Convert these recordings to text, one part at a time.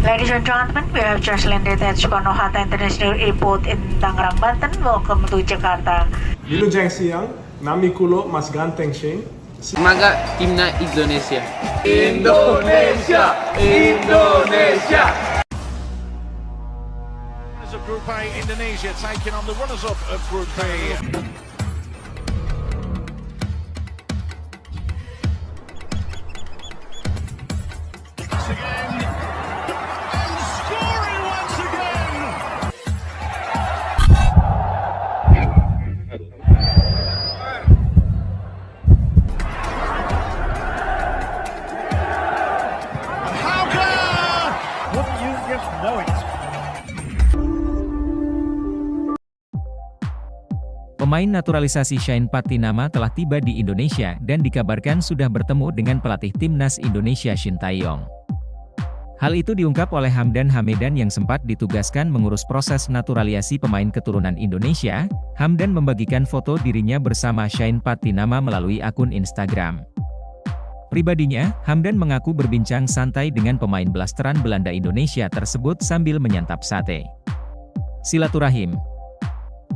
Ladies and gentlemen, we have just landed at Soekarno-Hatta International Airport in Tangerang, Banten. Welcome to Jakarta. Wilujeng siang, nami kulo Mas Ganteng Sheng. Semangat timnas Indonesia. Indonesia, Indonesia. Winners of Group A, Indonesia taking on the runners-up of Group B. Once again, and scoring once again. Hauke! Wouldn't you just know it? Pemain naturalisasi Shane Patinama telah tiba di Indonesia dan dikabarkan sudah bertemu dengan pelatih timnas Indonesia Shin Tae-yong. Hal itu diungkap oleh Hamdan Hamedan yang sempat ditugaskan mengurus proses naturalisasi pemain keturunan Indonesia. Hamdan membagikan foto dirinya bersama Shane Patinama melalui akun Instagram. Pribadinya, Hamdan mengaku berbincang santai dengan pemain blasteran Belanda Indonesia tersebut sambil menyantap sate. Silaturahim.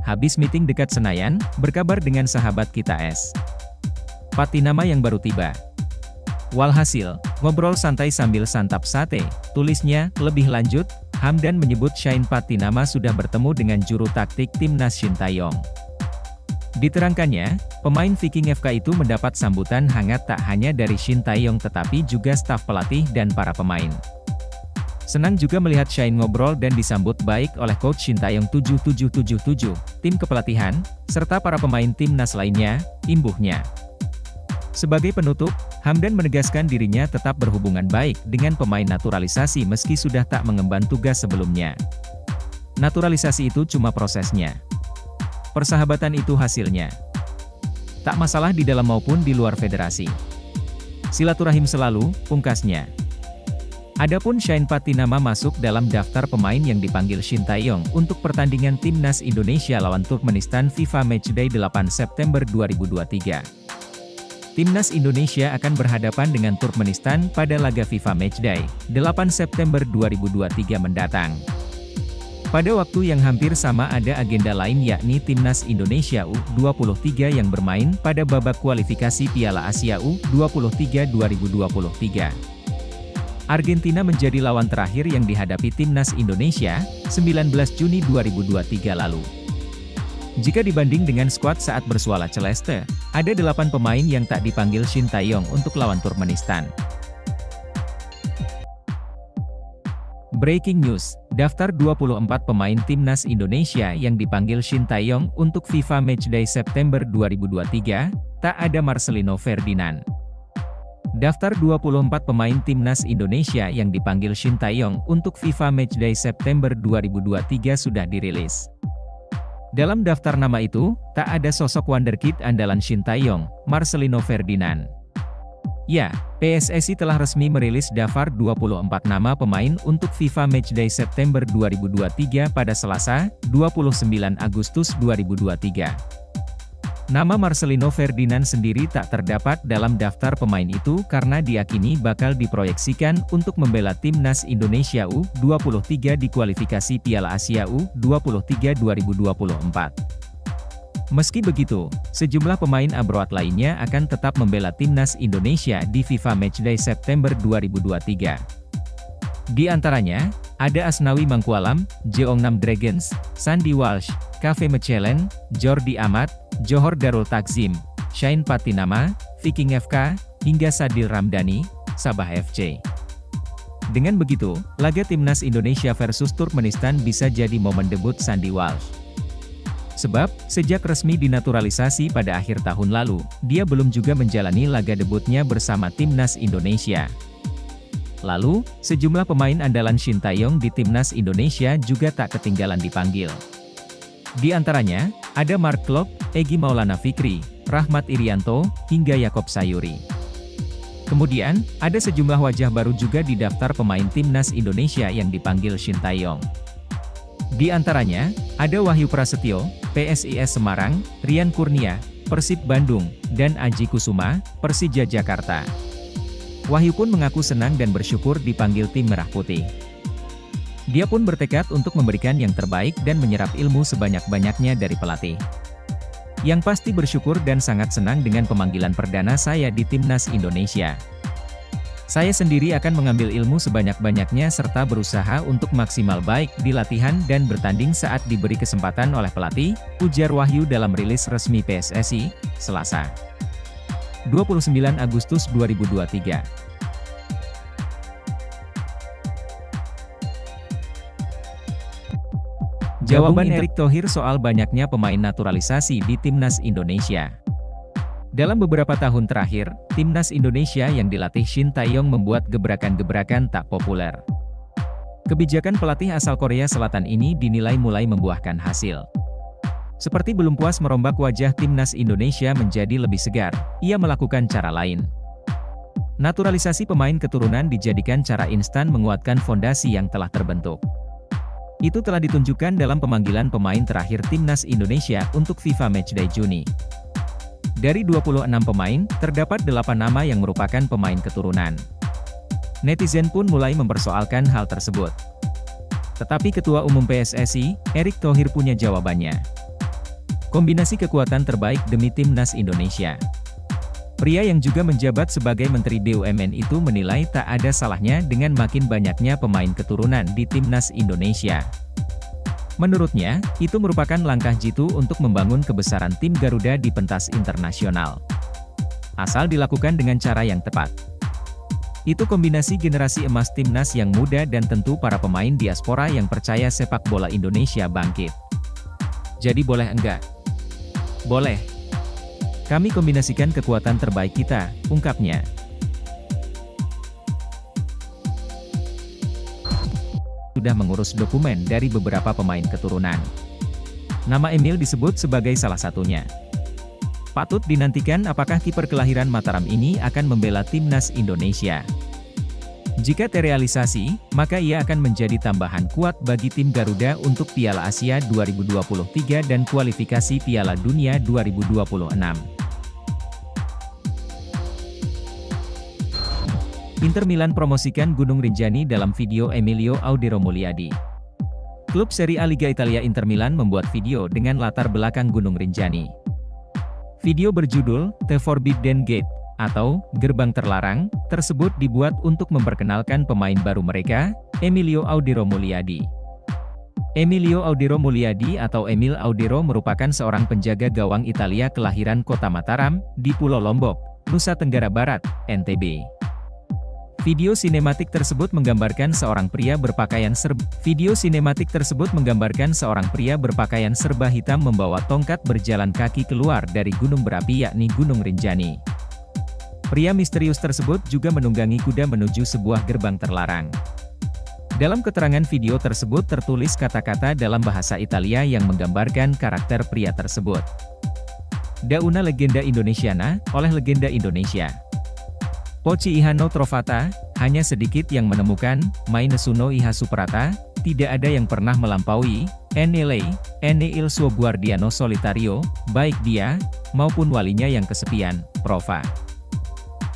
Habis meeting dekat Senayan, berkabar dengan sahabat kita S. Patinama yang baru tiba. Walhasil, ngobrol santai sambil santap sate, tulisnya. Lebih lanjut, Hamdan menyebut Shane Patinama sudah bertemu dengan juru taktik timnas Shin Tae-yong. Diterangkannya, pemain Viking FK itu mendapat sambutan hangat tak hanya dari Shin Tae-yong tetapi juga staf pelatih dan para pemain. Senang juga melihat Shane ngobrol dan disambut baik oleh Coach Shin Tae-yong 7777, tim kepelatihan, serta para pemain timnas lainnya, imbuhnya. Sebagai penutup, Hamdan menegaskan dirinya tetap berhubungan baik dengan pemain naturalisasi meski sudah tak mengemban tugas sebelumnya. Naturalisasi itu cuma prosesnya. Persahabatan itu hasilnya. Tak masalah di dalam maupun di luar federasi. Silaturahim selalu, pungkasnya. Adapun Shane Patinama masuk dalam daftar pemain yang dipanggil Shin Tae-yong untuk pertandingan timnas Indonesia lawan Turkmenistan FIFA Matchday 8 September 2023. Timnas Indonesia akan berhadapan dengan Turkmenistan pada laga FIFA Matchday 8 September 2023 mendatang. Pada waktu yang hampir sama ada agenda lain yakni Timnas Indonesia U23 yang bermain pada babak kualifikasi Piala Asia U23 2023. Argentina menjadi lawan terakhir yang dihadapi Timnas Indonesia, 19 Juni 2023 lalu. Jika dibanding dengan skuad saat bersuara Celeste, ada 8 pemain yang tak dipanggil Shin Tae-yong untuk lawan Turkmenistan. Breaking news, daftar 24 pemain timnas Indonesia yang dipanggil Shin Tae-yong untuk FIFA Matchday September 2023, tak ada Marcelino Ferdinand. Daftar 24 pemain timnas Indonesia yang dipanggil Shin Tae-yong untuk FIFA Matchday September 2023 sudah dirilis. Dalam daftar nama itu, tak ada sosok wonderkid andalan Shin Tae-yong, Marcelino Ferdinand. Ya, PSSI telah resmi merilis daftar 24 nama pemain untuk FIFA Matchday September 2023 pada Selasa, 29 Agustus 2023. Nama Marcelino Ferdinand sendiri tak terdapat dalam daftar pemain itu karena diyakini bakal diproyeksikan untuk membela timnas Indonesia U23 di kualifikasi Piala Asia U23 2024. Meski begitu, sejumlah pemain abroad lainnya akan tetap membela timnas Indonesia di FIFA Matchday September 2023. Di antaranya, ada Asnawi Mangkualam, Jeongnam Dragons, Sandy Walsh, Cafe Mechelen, Jordi Amat, Johor Darul Takzim, Shane Patinama, Viking FK, hingga Sadil Ramdhani, Sabah FC. Dengan begitu, laga timnas Indonesia versus Turkmenistan bisa jadi momen debut Sandy Walsh. Sebab, sejak resmi dinaturalisasi pada akhir tahun lalu, dia belum juga menjalani laga debutnya bersama timnas Indonesia. Lalu, sejumlah pemain andalan Shin Tae-yong di timnas Indonesia juga tak ketinggalan dipanggil. Di antaranya, ada Mark Klok, Egy Maulana Fikri, Rahmat Irianto, hingga Yakob Sayuri. Kemudian, ada sejumlah wajah baru juga di daftar pemain timnas Indonesia yang dipanggil Shin Tae-yong. Di antaranya, ada Wahyu Prasetyo, PSIS Semarang, Rian Kurnia, Persib Bandung, dan Aji Kusuma, Persija Jakarta. Wahyu pun mengaku senang dan bersyukur dipanggil tim Merah Putih. Dia pun bertekad untuk memberikan yang terbaik dan menyerap ilmu sebanyak-banyaknya dari pelatih. Yang pasti bersyukur dan sangat senang dengan pemanggilan perdana saya di Timnas Indonesia. Saya sendiri akan mengambil ilmu sebanyak-banyaknya serta berusaha untuk maksimal baik di latihan dan bertanding saat diberi kesempatan oleh pelatih, ujar Wahyu dalam rilis resmi PSSI, Selasa. 29 Agustus 2023. Jawaban Erick Thohir soal banyaknya pemain naturalisasi di Timnas Indonesia. Dalam beberapa tahun terakhir, Timnas Indonesia yang dilatih Shin Tae-yong membuat gebrakan-gebrakan tak populer. Kebijakan pelatih asal Korea Selatan ini dinilai mulai membuahkan hasil. Seperti belum puas merombak wajah Timnas Indonesia menjadi lebih segar, ia melakukan cara lain. Naturalisasi pemain keturunan dijadikan cara instan menguatkan fondasi yang telah terbentuk. Itu telah ditunjukkan dalam pemanggilan pemain terakhir Timnas Indonesia untuk FIFA Matchday Juni. Dari 26 pemain, terdapat 8 nama yang merupakan pemain keturunan. Netizen pun mulai mempersoalkan hal tersebut. Tetapi Ketua Umum PSSI, Erick Thohir punya jawabannya. Kombinasi kekuatan terbaik demi Timnas Indonesia. Pria yang juga menjabat sebagai Menteri BUMN itu menilai tak ada salahnya dengan makin banyaknya pemain keturunan di Timnas Indonesia. Menurutnya, itu merupakan langkah jitu untuk membangun kebesaran tim Garuda di pentas internasional. Asal dilakukan dengan cara yang tepat. Itu kombinasi generasi emas Timnas yang muda dan tentu para pemain diaspora yang percaya sepak bola Indonesia bangkit. Jadi boleh enggak? Boleh. Kami kombinasikan kekuatan terbaik kita, ungkapnya. Sudah mengurus dokumen dari beberapa pemain keturunan. Nama Emil disebut sebagai salah satunya. Patut dinantikan apakah kiper kelahiran Mataram ini akan membela Timnas Indonesia. Jika terrealisasi, maka ia akan menjadi tambahan kuat bagi tim Garuda untuk Piala Asia 2023 dan kualifikasi Piala Dunia 2026. Inter Milan promosikan Gunung Rinjani dalam video Emilio Audero Mulyadi. Klub Serie A Liga Italia Inter Milan membuat video dengan latar belakang Gunung Rinjani. Video berjudul The Forbidden Gate, atau Gerbang Terlarang, tersebut dibuat untuk memperkenalkan pemain baru mereka, Emilio Audero Mulyadi. Emilio Audero Mulyadi atau Emil Audero merupakan seorang penjaga gawang Italia kelahiran kota Mataram, di Pulau Lombok, Nusa Tenggara Barat, NTB. Video sinematik tersebut menggambarkan seorang pria berpakaian serba hitam membawa tongkat berjalan kaki keluar dari gunung berapi yakni Gunung Rinjani. Pria misterius tersebut juga menunggangi kuda menuju sebuah gerbang terlarang. Dalam keterangan video tersebut tertulis kata-kata dalam bahasa Italia yang menggambarkan karakter pria tersebut. Da una legenda indonesiana, oleh legenda Indonesia. Pochi ihano trovata, hanya sedikit yang menemukan, mai nessuno iha superata, tidak ada yang pernah melampaui, ene il suo guardiano solitario, baik dia, maupun walinya yang kesepian, prova.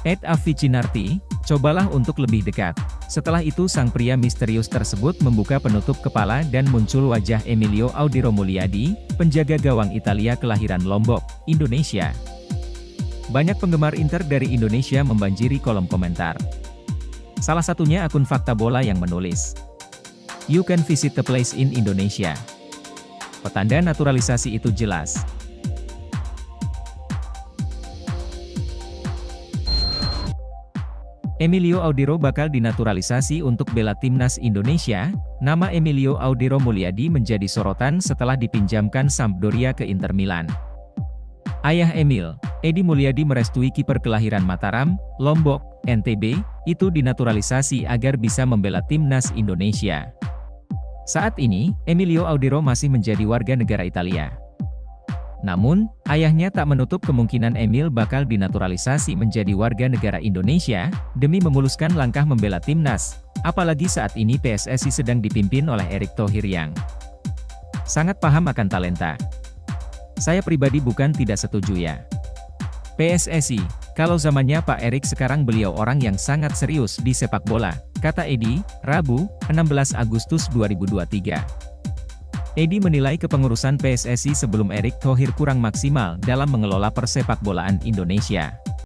Et avvicinarti, cobalah untuk lebih dekat. Setelah itu sang pria misterius tersebut membuka penutup kepala dan muncul wajah Emilio Audero Mulyadi, penjaga gawang Italia kelahiran Lombok, Indonesia. Banyak penggemar Inter dari Indonesia membanjiri kolom komentar. Salah satunya akun Fakta Bola yang menulis, "You can visit the place in Indonesia." Petanda naturalisasi itu jelas. Emilio Audero bakal dinaturalisasi untuk bela Timnas Indonesia. Nama Emilio Audero Mulyadi menjadi sorotan setelah dipinjamkan Sampdoria ke Inter Milan. Ayah Emil, Edi Mulyadi merestui kiper kelahiran Mataram, Lombok, NTB, itu dinaturalisasi agar bisa membela Timnas Indonesia. Saat ini, Emilio Audero masih menjadi warga negara Italia. Namun, ayahnya tak menutup kemungkinan Emil bakal dinaturalisasi menjadi warga negara Indonesia, demi memuluskan langkah membela Timnas, apalagi saat ini PSSI sedang dipimpin oleh Erick Thohir yang sangat paham akan talenta. Saya pribadi bukan tidak setuju ya. PSSI, kalau zamannya Pak Erick sekarang beliau orang yang sangat serius di sepak bola, kata Edi, Rabu, 16 Agustus 2023. Edi menilai kepengurusan PSSI sebelum Erick Thohir kurang maksimal dalam mengelola persepakbolaan Indonesia.